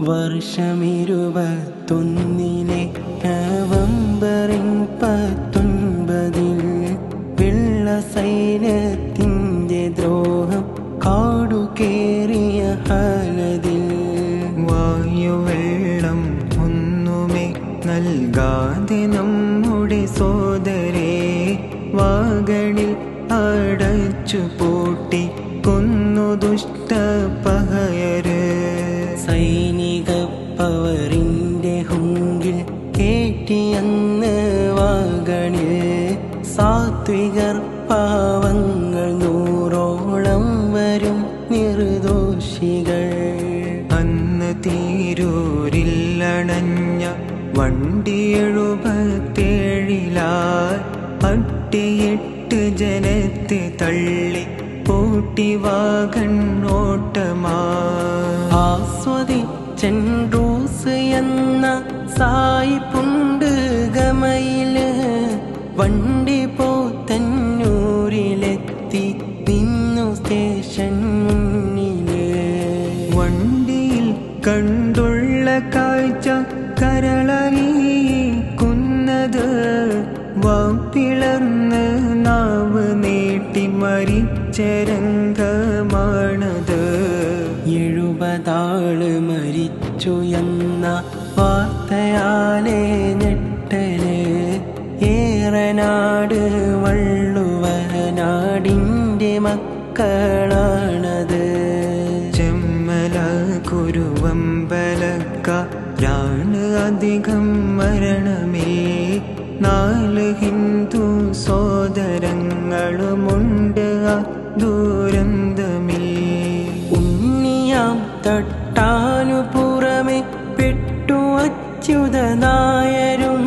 വർഷമിരുപത്തൊന്നിലെ നവംബറിൻ 19 വെള്ള സൈന്യത്തിൻ്റെ ദ്രോഹം കാടുകേറിയ ഹാലതിൽ വായുവെള്ളം ഒന്നുമേ നൽകാതെ നമ്മുടെ സോദരെ വാഗണിൽ അടച്ചു പൂട്ടി കൊന്നു ദുഷ്ടപഹയര്. സൈനിക പവറിൻ്റെ ഹുങ്കിൽ കേട്ടിയന്ന് വാഗണിൽ സാത്വികർ പാവങ്ങൾ 100ഓളം വരും നിർദോഷികൾ. അന്ന് തീരൂരിലണഞ്ഞ വണ്ടി 77 അട്ടിയിട്ട് ജനത്തെ തള്ളി പൂട്ടി വാഗൺ ഓട്ടമാ. ആസ്വദിച്ചെൻഡ്രൂസ് എന്ന സായിപ്പുണ്ട് ഗമയില്. വണ്ടി പോത്തന്നൂരിലെത്തി നിന്നു സ്റ്റേഷൻ മുന്നില്. വണ്ടിയിൽ കണ്ടുള്ള കാഴ്ച കരളറിയിക്കുന്നത് വാപ്പിളർന്ന് നാവ് നീട്ടി മരിച്ച രംഗമാണത്. 70 മരിച്ചു എന്ന വാർത്തയാലേ ഞെട്ടല്. ഏറനാട് വള്ളുവനാടിൻ്റെ മക്കളാണത്. ചെമ്മല കുരുവമ്പലക്കാരാണ് അധികം മരണമേ. 4 ഹിന്ദു സോദരങ്ങളുമുണ്ട് ആ ദുരന്തമിൽ. ഉണ്ണിയാം തട്ടാനു പുറമെ പെട്ടു അച്യുത നായരും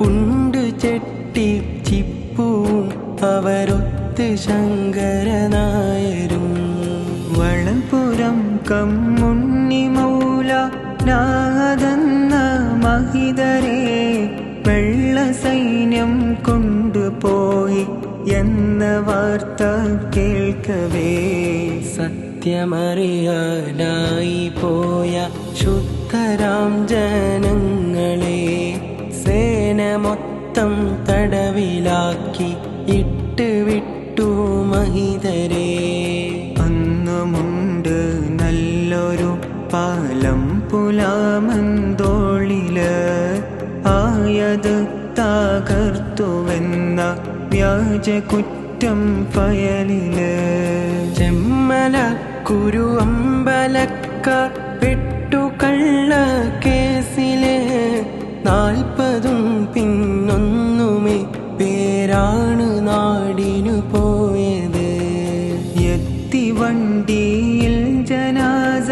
ഉണ്ട്. ചെട്ടി ചിപ്പുവും അവരൊത്ത് ശങ്കരനായരും. വളപുരം കമ്മുണ്ണി മൗല നാഥന്ന മഹിതരെ വെള്ള സൈന്യം കൊണ്ടുപോയി എന്ന വാർത്ത കേൾക്കവേ സത്യമറിയാനായി പോയ ശുദ്ധരാം ജനങ്ങളെ സേന മൊത്തം തടവിലാക്കി ഇട്ട് വിട്ടു മഹിതരെ. അന്നുമുണ്ട് നല്ലൊരു പാലം പുലാമന്തോളില്. ആയത് തകർത്തുവെന്ന വ്യാജ കുറ്റം ഫയലില്. ചെമ്മല കുരുവമ്പലക്കാർ പെട്ടു കള്ള കേസില്. 40 പിന്നൊന്നുമേ പേരാണ് നാടിനു പോയത്. എത്തി വണ്ടിയിൽ ജനാസ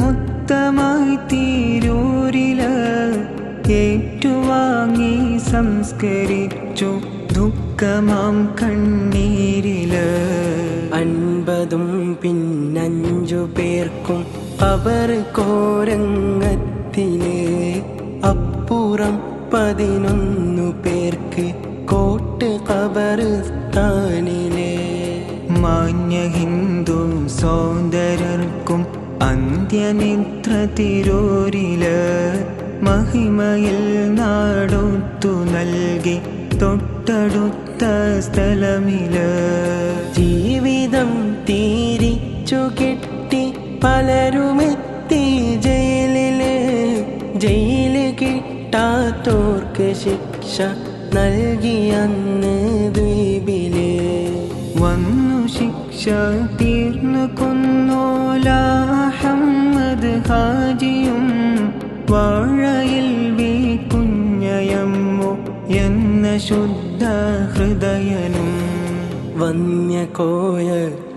മൊത്തമായി തീരൂരില്. ഏറ്റുവാങ്ങി സംസ്കരിച്ചു ദുഃഖമാം കണ്ണീരില്. 50 പിന്നഞ്ചു പേർക്കും അവർ കോരങ്ങത്തില്. അപ്പുറം 11 പേർക്ക് കോട്ട് ഖബർസ്ഥാനില്. മാന്യ ഹിന്ദു സോദരർക്കും അന്ത്യനിദ്ര തിരൂരില്. മഹിമയിൽ നാടൊത്തു നൽകി തൊട്ടടുത്ത സ്ഥലമില്. ജീവിതം തിരിച്ചു കിട്ടി പലരുമെത്തി ജയിലില്. ജയില് കിട്ടാത്തോർക്ക് ശിക്ഷ നൽകിയന്ന് ദ്വീപില്. വന്നു ശിക്ഷ തീർന്നു കൊന്നോല അഹമ്മദ് ഹാജിയും വാഴയിൽ വി കുഞ്ഞയമ്മു എന്ന ശുദ്ധ ഹൃദയനും. വന്യകോയ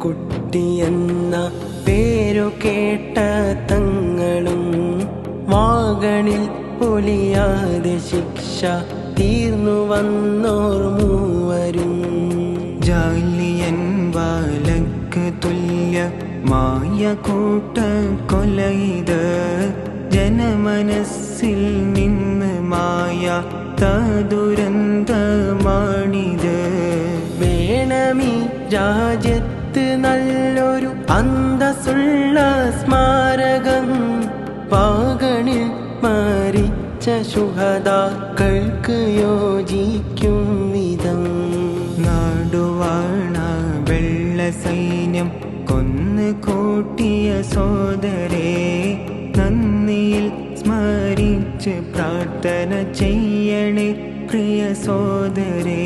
കുട്ടിയെന്ന പേരു കേട്ട തങ്ങളും വാഗണിൽ പൊലിയാതെ ശിക്ഷ തീർന്നു വന്നോർ മൂവരും. ജാലിയൻ വാലക്ക് തുല്യമായ കൂട്ട കൊലയിത് ജനമനസ്സിൽ നിന്ന് മായ ദുരന്തമാണിത്. വേണമീ രാജ്യത്ത് നല്ലൊരു അന്തസ്സുള്ള സ്മാരകം. വാഗണിൽ മരിച്ച ശുഹദാക്കൾക്ക് യോജിക്കും വിധം നാടുവാണ വെള്ള സൈന്യം കൊന്നു കൂട്ടിയ സോദരേ, നന്ദിയിൽ സ്മരിച്ച് പ്രാർത്ഥന ചെയ്യണേ പ്രിയ സോദരേ.